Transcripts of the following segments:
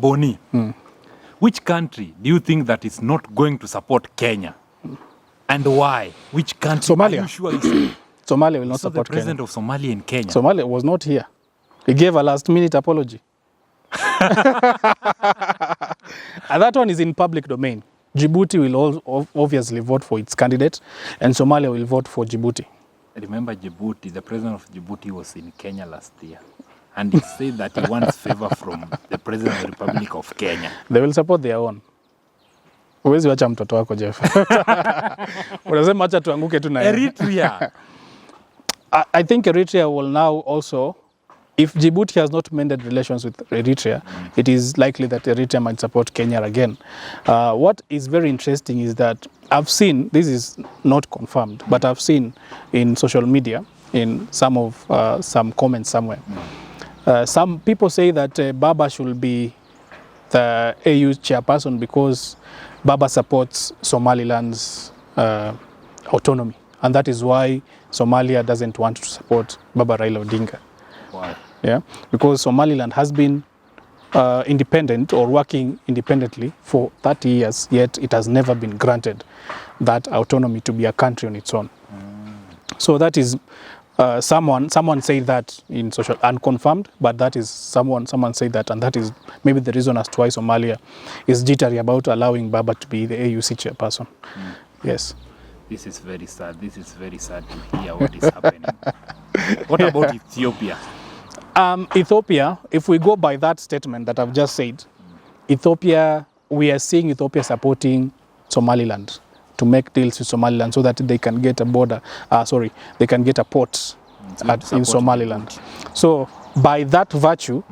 Boni, which country do you think that is not going to support Kenya? And why? Which country Somalia. are you sure is Somalia will not so support the president Kenya. of Somalia in Kenya? Somalia was not here. He gave a last-minute apology. And that one is in public domain. Djibouti will obviously vote for its candidate, and Somalia will vote for Djibouti. Remember Djibouti, the president of Djibouti was in Kenya last year. And he said that he wants favor from the president of the Republic of Kenya. They will support their own. Huwezi wacha mtoto wako Jeff. Unasema acha tuanguke tu na Eritrea. I think Eritrea will now also, if Djibouti has not mended relations with Eritrea, it is likely that Eritrea might support Kenya again. What is very interesting is that I've seen, this is not confirmed, but I've seen in social media, in some comments somewhere, some people say that Baba should be the AU chairperson because Baba supports Somaliland's autonomy. And that is why Somalia doesn't want to support Baba Raila Odinga. Why? Yeah, because Somaliland has been independent or working independently for 30 years, yet it has never been granted that autonomy to be a country on its own. So that is someone said that in social, unconfirmed, but that is someone said that, and that is maybe the reason as to why Somalia is jittery about allowing Baba to be the AUC chairperson. Yes. This is very sad. This is very sad to hear what is happening. What about Ethiopia? Ethiopia, if we go by that statement that I've just said, Ethiopia, we are seeing Ethiopia supporting Somaliland to make deals with Somaliland so that they can get a border, they can get a port in Somaliland. Djibouti. So by that virtue,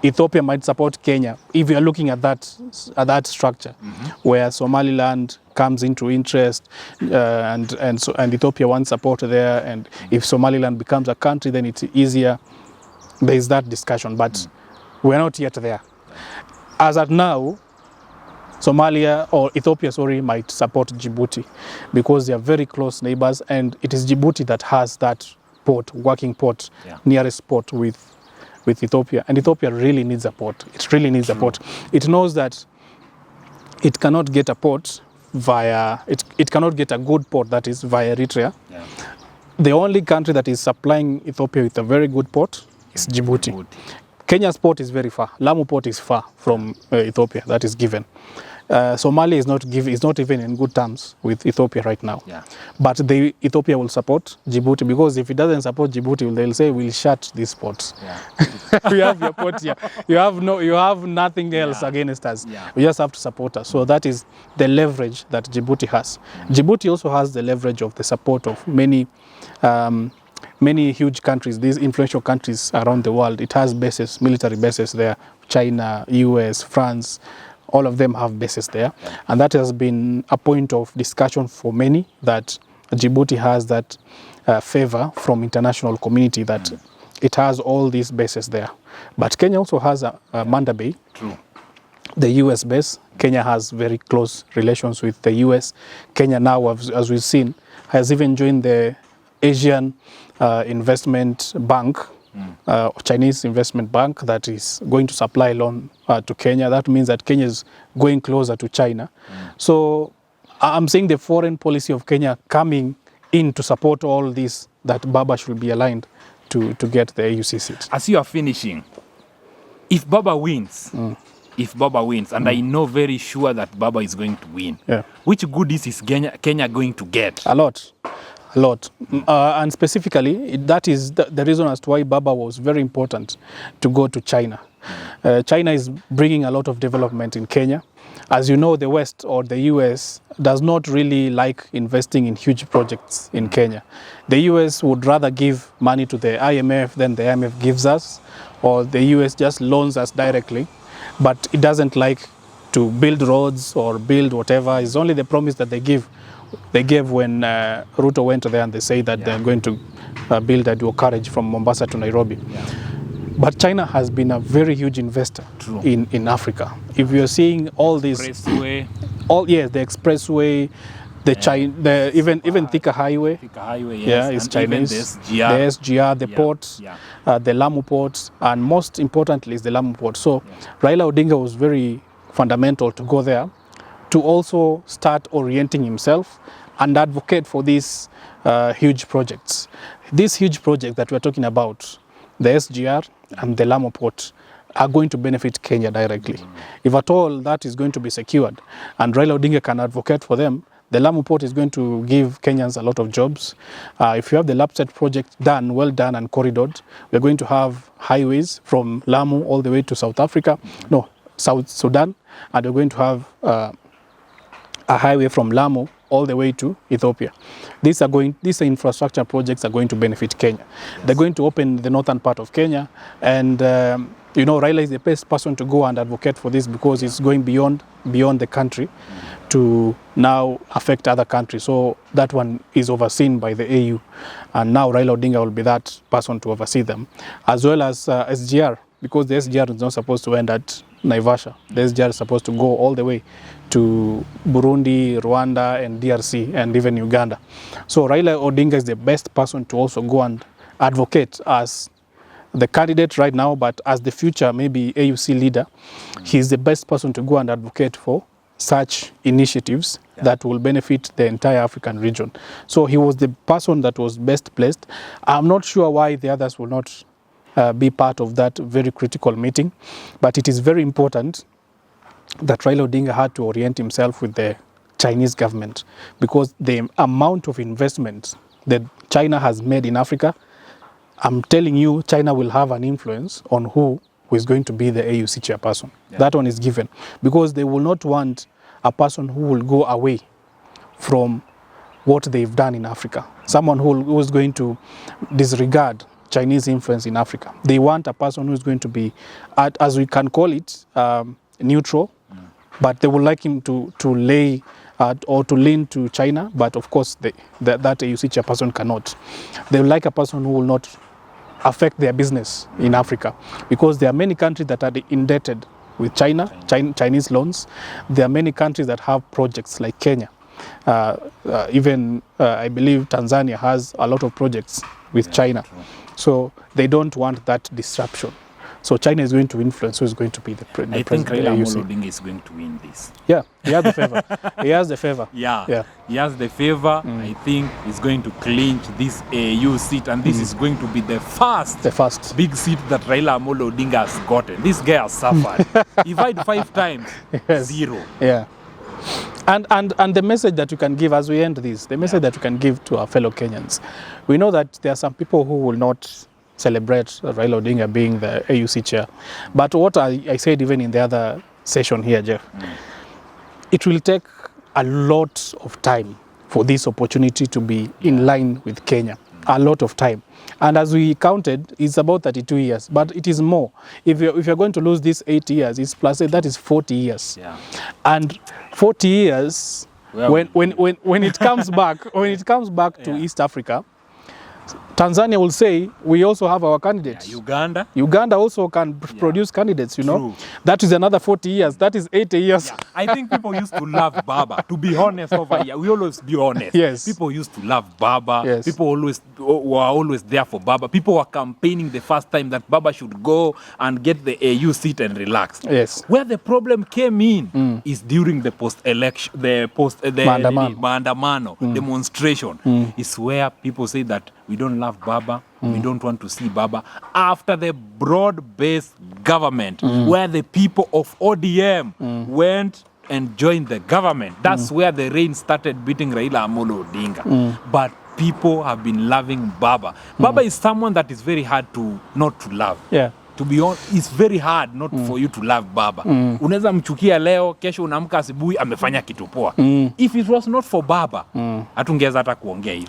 Ethiopia might support Kenya if you are looking at that structure, where Somaliland comes into interest and Ethiopia wants support there, and if Somaliland becomes a country, then it's easier. There is that discussion, but we're not yet there. As at now, Ethiopia might support Djibouti because they are very close neighbors, and it is Djibouti that has that working port, nearest port with Ethiopia, and Ethiopia really needs a port. It really needs a port. It knows that it cannot get a port it cannot get a good port that is via Eritrea. Yeah. The only country that is supplying Ethiopia with a very good port is Djibouti. Kenya's port is very far. Lamu port is far from Ethiopia, that is given. Somalia is not even in good terms with Ethiopia right now. Yeah. But Ethiopia will support Djibouti, because if it doesn't support Djibouti, they'll say we'll shut these ports. Yeah. We have your port here. You have nothing else against us. Yeah. We just have to support us. So that is the leverage that Djibouti has. Djibouti also has the leverage of the support of many huge countries, these influential countries around the world. It has bases, military bases there. China, US, France. All of them have bases there. And that has been a point of discussion for many, that Djibouti has that favor from international community, that it has all these bases there. But Kenya also has a Manda Bay, the US base. Kenya has very close relations with the US. Kenya now, as we've seen, has even joined the Asian Investment Bank, Chinese investment bank, that is going to supply loan to Kenya. That means that Kenya is going closer to China. So I'm saying the foreign policy of Kenya coming in to support all this, that Baba should be aligned to get the AUC seat. As you are finishing, if Baba wins, and I know very sure that Baba is going to win, which goodies is Kenya going to get? A lot. And specifically, that is the reason as to why Baba was very important to go to China. China is bringing a lot of development in Kenya. As you know, the West or the US does not really like investing in huge projects in Kenya. The US would rather give money to the IMF than the IMF gives us, or the US just loans us directly, but it doesn't like to build roads or build whatever. It's only the promise that they give. They gave when Ruto went there, and they say that they're going to build a dual carriage from Mombasa to Nairobi. Yeah. But China has been a very huge investor in Africa. If you're seeing all these... Expressway. The expressway, even Thika Highway. Yes. Yeah, it's and Chinese. Even the SGR. The port, the Lamu port, and most importantly is the Lamu port. So Raila Odinga was very fundamental to go there, to also start orienting himself and advocate for these huge projects. These huge projects that we're talking about, the SGR and the Lamu port, are going to benefit Kenya directly. If at all that is going to be secured and Raila Odinga can advocate for them, the Lamu port is going to give Kenyans a lot of jobs. If you have the LAPSET project done, well done and corridored, we're going to have highways from Lamu all the way to South Africa, no, South Sudan, and we're going to have a highway from Lamu all the way to Ethiopia. These infrastructure projects are going to benefit Kenya. Yes. They're going to open the northern part of Kenya, and you know, Raila is the best person to go and advocate for this because it's going beyond the country to now affect other countries. So that one is overseen by the AU, and now Raila Odinga will be that person to oversee them, as well as SGR, because the SGR is not supposed to end at Naivasha. The SGR is supposed to go all the way to Burundi, Rwanda, and DRC, and even Uganda. So Raila Odinga is the best person to also go and advocate as the candidate right now, but as the future maybe AUC leader, he's the best person to go and advocate for such initiatives that will benefit the entire African region. So he was the person that was best placed. I'm not sure why the others will not be part of that very critical meeting, but it is very important that Raila Odinga had to orient himself with the Chinese government, because the amount of investment that China has made in Africa, I'm telling you, China will have an influence on who is going to be the AUC chairperson. Yeah. That one is given, because they will not want a person who will go away from what they've done in Africa, someone who is going to disregard Chinese influence in Africa. They want a person who is going to be, as we can call it, neutral, but they would like him to lay or to lean to China, but of course that AUC chairperson cannot. They would like a person who will not affect their business in Africa, because there are many countries that are indebted with Chinese loans. There are many countries that have projects like Kenya. Even I believe Tanzania has a lot of projects with China. So they don't want that disruption. So China is going to influence who is going to be the president. I think Raila Odinga is going to win this. Yeah, he has the favor. He has the favor. Yeah. He has the favor. I think he's going to clinch this AU seat, and this is going to be the first big seat that Raila Odinga has gotten. This guy has suffered. He fight 5 times, 0. Yeah. And the message that you can give as we end this, the message that you can give to our fellow Kenyans, we know that there are some people who will not celebrate Raila Odinga being the AUC chair. But what I said even in the other session here, Jeff, it will take a lot of time for this opportunity to be in line with Kenya. A lot of time. And as we counted, it's about 32 years, but it is more. If you're going to lose these 8 years, it's plus 8, that is 40 years. Yeah. And 40 years, when it comes back, to East Africa, Tanzania will say, we also have our candidates. Yeah, Uganda also can produce candidates, you know. True. That is another 40 years. That is 80 years. Yeah. I think people used to love Baba. To be honest over here, we always be honest. Yes. People used to love Baba. Yes. People were always there for Baba. People were campaigning the first time that Baba should go and get the AU seat and relax. Yes. Where the problem came in is during the post-election, the Maandamano, demonstration, is where people say that we don't love Baba, we don't want to see Baba. After the broad-based government, where the people of ODM went and joined the government, that's where the rain started beating Raila Odinga. But people have been loving Baba. Baba is someone that is very hard not to love. Yeah. To be honest, it's very hard not for you to love Baba. Unaweza mchukia leo, kesho unaamka asubuhi amefanya kitu poa. If it was not for Baba, hatungeweza hata kuongea hivi.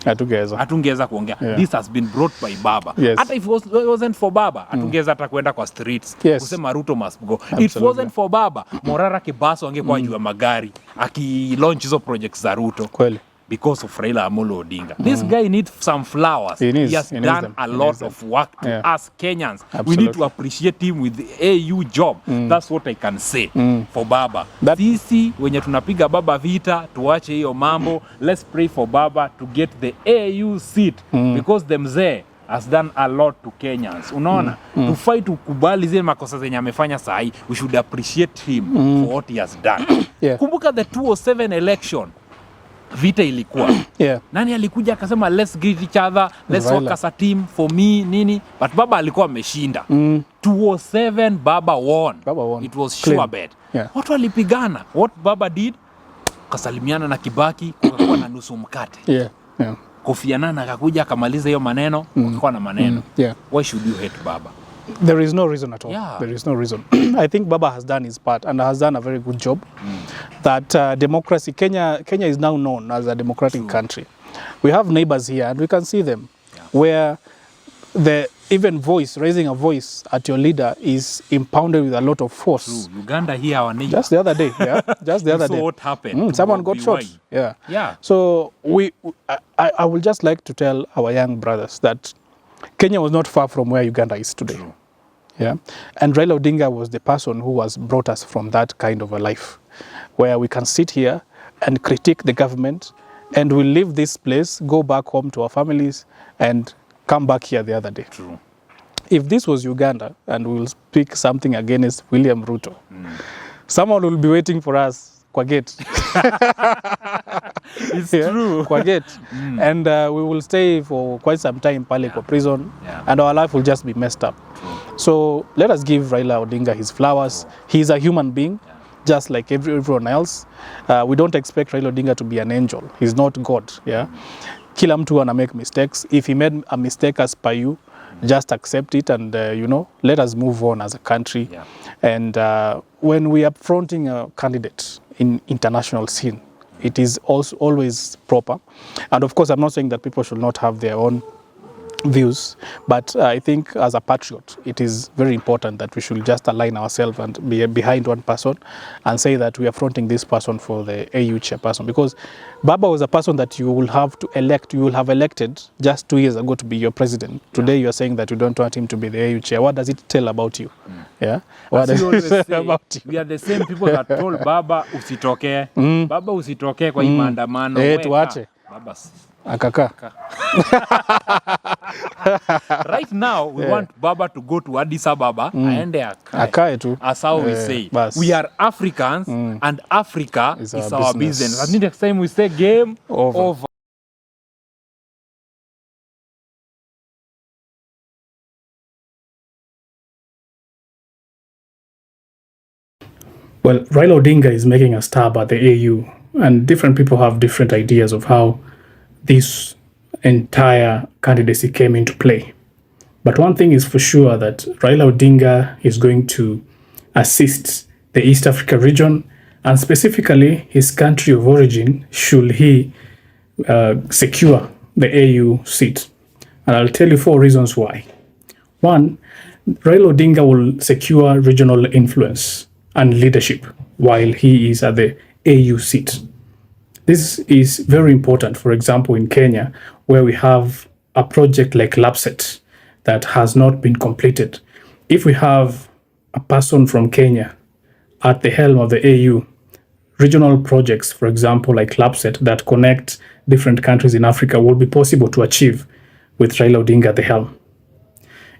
Hatungeweza kuongea. Yeah. This has been brought by Baba. Yes. Hata if it wasn't for Baba, hatungeweza hata kwenda kwa streets. Yes. Kusema Ruto must go. Absolutely. It wasn't for Baba, Morara Kibaso angekuwa juu ya magari, aki-launch hizo projects za Ruto. Kweli. because of Raila Amolo Odinga. This guy needs some flowers. He has done a lot of work to us Kenyans. Absolutely. We need to appreciate him with the AU job. That's what I can say for Baba. Sisi wenye tunapiga Baba vita, tuache hiyo mambo. Let's pray for Baba to get the AU seat because the mzee has done a lot to Kenyans. Unaona? To fight ukubali zile makosa zenye amefanya sahi, we should appreciate him for what he has done. Kumbuka the 2007 election. Vita ilikuwa. Nani alikuja akasema let's greet each other, let's work as a team for me nini, but Baba alikuwa ameshinda. 2007 Baba won. It was sure bet. Watu walipigana. What Baba did? Kasalimiana na Kibaki, kukakuwa na nusu mkate. Kofi Annan akakuja akamaliza hiyo maneno, kukakuwa na maneno. Why should you hate Baba? There is no reason at all. There is no reason. I think Baba has done his part and has done a very good job. That democracy, Kenya is now known as a democratic country. We have neighbors here and we can see them where the even raising a voice at your leader is impounded with a lot of force. Uganda here, our neighbor. Just the other day, just the other day. So what happened? Someone got shot. So I would just like to tell our young brothers that Kenya was not far from where Uganda is today. And Raila Odinga was the person who has brought us from that kind of a life, where we can sit here and critique the government, and we leave this place, go back home to our families, and come back here the other day. If this was Uganda, and we will speak something against William Ruto, someone will be waiting for us kwa gate. It's true. Kwa gate. And we will stay for quite some time pale kwa prison, and our life will just be messed up. So let us give Raila Odinga his flowers. He's a human being, just like everyone else. We don't expect Raila Odinga to be an angel. He's not God. Kila mtu ana make mistakes. If he made a mistake as per you, just accept it and let us move on as a country. And when we are fronting a candidate in international scene, it is also always proper. And of course, I'm not saying that people should not have their own views, but I think as a patriot, it is very important that we should just align ourselves and be behind one person and say that we are fronting this person for the AU chairperson, because Baba was a person that you will have to elect, you will have elected just 2 years ago to be your president. Today you are saying that you don't want him to be the AU chair. What does it tell about you? What does it say about you? We are the same people that told Baba usitoke. Baba usitoke kwa hii maandamano. Tuache. Baba akaka. Right now, we want Baba to go to Addis Ababa aende akae tu. As how we say. We are Africans and Africa is our business. I think next time we say game over. Well, Raila Odinga is making a stab at the AU, and different people have different ideas of how this entire candidacy came into play. But one thing is for sure, that Raila Odinga is going to assist the East Africa region, and specifically his country of origin, should he secure the AU seat. And I'll tell you 4 reasons why. 1, Raila Odinga will secure regional influence and leadership while he is at the AU seat. This is very important, for example, in Kenya, where we have a project like LAPSSET that has not been completed. If we have a person from Kenya at the helm of the AU, regional projects, for example, like LAPSSET, that connect different countries in Africa, will be possible to achieve with Raila Odinga at the helm.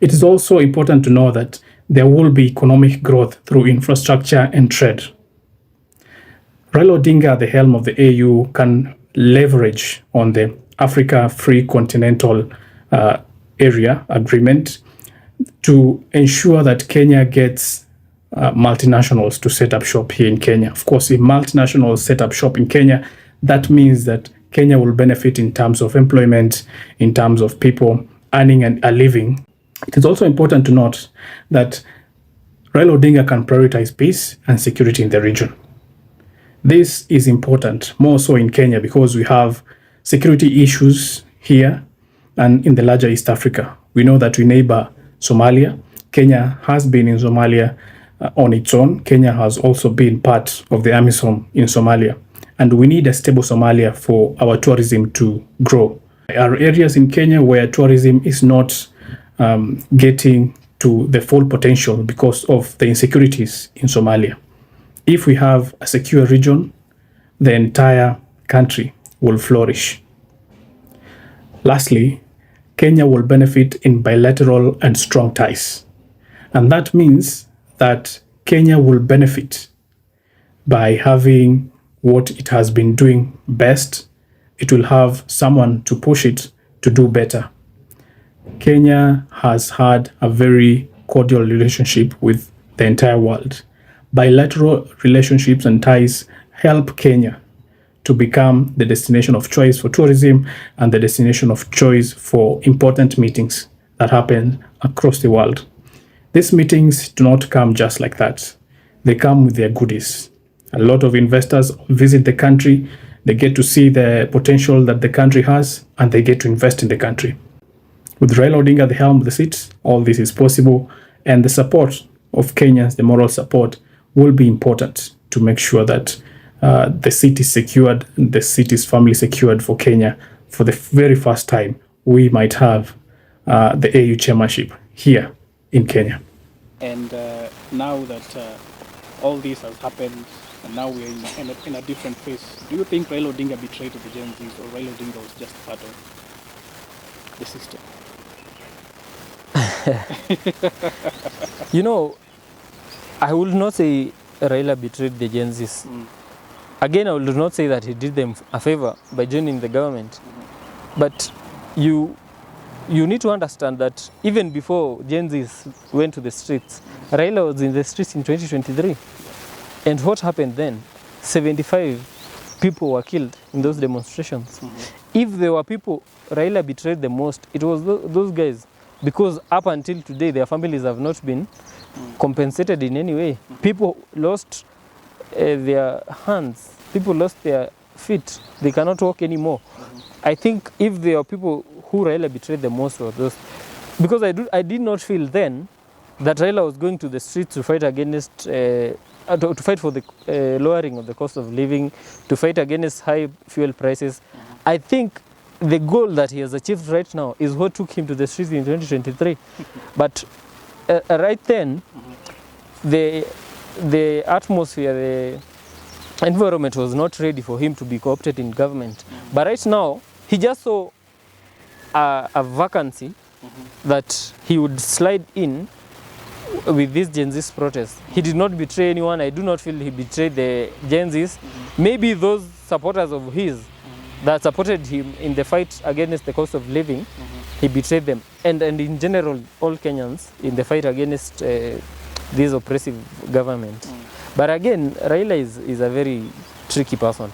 It is also important to know that there will be economic growth through infrastructure and trade. Raila Odinga at the helm of the AU can leverage on the Africa Free Continental Area Agreement to ensure that Kenya gets multinationals to set up shop here in Kenya. Of course, if multinationals set up shop in Kenya, that means that Kenya will benefit in terms of employment, in terms of people earning a living. It is also important to note that Raila Odinga can prioritize peace and security in the region. This is important, more so in Kenya, because we have security issues here and in the larger East Africa. We know that we neighbor Somalia. Kenya has been in Somalia on its own. Kenya has also been part of the AMISOM in Somalia. And we need a stable Somalia for our tourism to grow. There are areas in Kenya where tourism is not getting to the full potential because of the insecurities in Somalia. If we have a secure region, the entire country will flourish. Lastly, Kenya will benefit in bilateral and strong ties. And that means that Kenya will benefit by having what it has been doing best. It will have someone to push it to do better. Kenya has had a very cordial relationship with the entire world. Bilateral relationships and ties help Kenya to become the destination of choice for tourism and the destination of choice for important meetings that happen across the world. These meetings do not come just like that. They come with their goodies. A lot of investors visit the country, they get to see the potential that the country has, and they get to invest in the country. With Raila Odinga at the helm of the seat, all this is possible, and the support of Kenyans, the moral support, will be important to make sure that the seat is secured, the seat is firmly secured for Kenya. For the very first time, we might have the AU chairmanship here in Kenya. And now that all this has happened, and now we are in a different phase, do you think Raila Odinga betrayed the Gen Zs, or Raila Odinga was just part of the system? You know, I will not say Raila betrayed the Gen Zs. Again, I will not say that he did them a favor by joining the government. But you need to understand that even before Gen Zs went to the streets, Raila was in the streets in 2023. And what happened then? 75 people were killed in those demonstrations. If there were people Raila betrayed the most, it was those guys. Because up until today, their families have not been compensated in any way. People lost their hands, people lost their feet, they cannot walk anymore. I think if there are people who Raila betrayed the most were those, because I did not feel then that Raila was going to the streets to fight against, to fight for the lowering of the cost of living, to fight against high fuel prices. I think the goal that he has achieved right now is what took him to the streets in 2023. But right then, the atmosphere, the environment was not ready for him to be co-opted in government. But right now, he just saw a vacancy that he would slide in with this Gen Z's protest. He did not betray anyone. I do not feel he betrayed the Gen Z's. Maybe those supporters of his that supported him in the fight against the cost of living, he betrayed them. And in general, all Kenyans in the fight against this oppressive government. But again, Raila is a very tricky person.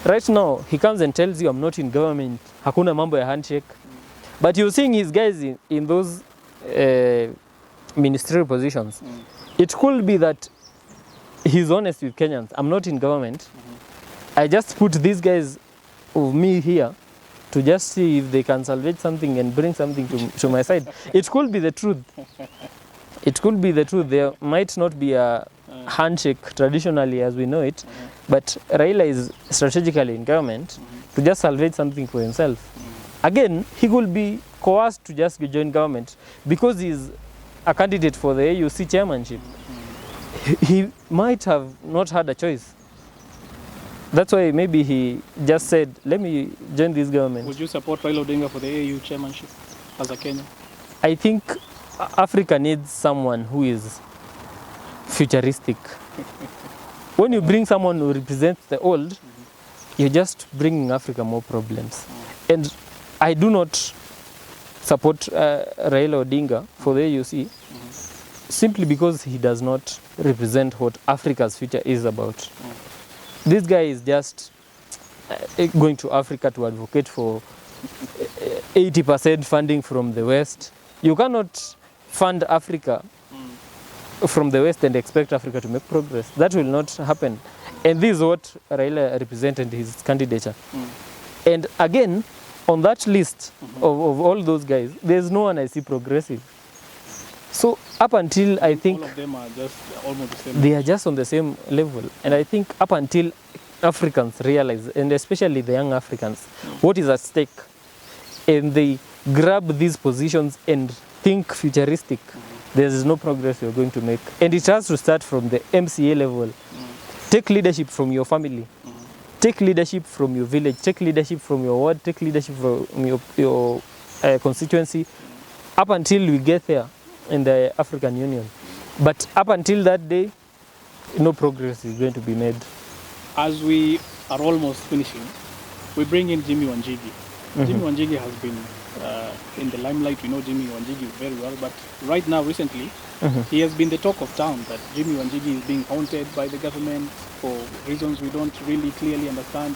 Right now, he comes and tells you, I'm not in government, hakuna mambo ya handshake. But you're seeing his guys in those ministerial positions. It could be that he's honest with Kenyans. I'm not in government. I just put these guys of me here to just see if they can salvage something and bring something to my side. It could be the truth. It could be the truth. There might not be a handshake traditionally as we know it, but Raila is strategically in government to just salvage something for himself. Again, he could be coerced to just join government because he's a candidate for the AUC chairmanship. He might have not had a choice. That's why maybe he just said, let me join this government. Would you support Raila Odinga for the AU chairmanship as a Kenyan? I think Africa needs someone who is futuristic. When you bring someone who represents the old, you're just bringing Africa more problems. And I do not support Raila Odinga for the AUC simply because he does not represent what Africa's future is about. This guy is just going to Africa to advocate for 80% funding from the West. You cannot fund Africa from the West and expect Africa to make progress. That will not happen. And this is what Raila represented his candidature. And again, on that list of all those guys, there's no one I see progressive. So up until I think all of them are just almost the same. They are just on the same level. And I think up until Africans realize, and especially the young Africans, what is at stake, and they grab these positions and think futuristic, there is no progress you're going to make. And it has to start from the MCA level. Take leadership from your family. Take leadership from your village. Take leadership from your ward. Take leadership from your constituency, up until we get there in the African Union. But up until that day, no progress is going to be made. As we are almost finishing, we bring in Jimmy Wanjigi. Jimmy Wanjigi has been in the limelight. We know Jimmy Wanjigi very well, but right now, recently, he has been the talk of town that Jimmy Wanjigi is being haunted by the government for reasons we don't really clearly understand.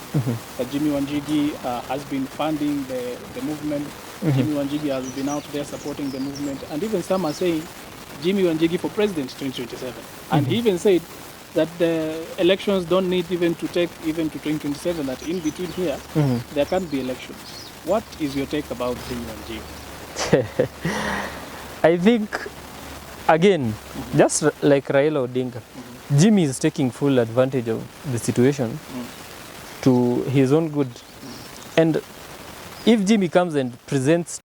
That Jimmy Wanjigi has been funding the movement. Jimmy Wanjigi has been out there supporting the movement, and even some are saying Jimmy Wanjigi for president 2027. And he even said that the elections don't need even to take even to 2027, that in between here, there can't be elections. What is your take about Jimmy Wanjigi? I think, again, just like Raila Odinga, Jimmy is taking full advantage of the situation to his own good. And if Jimmy comes and presents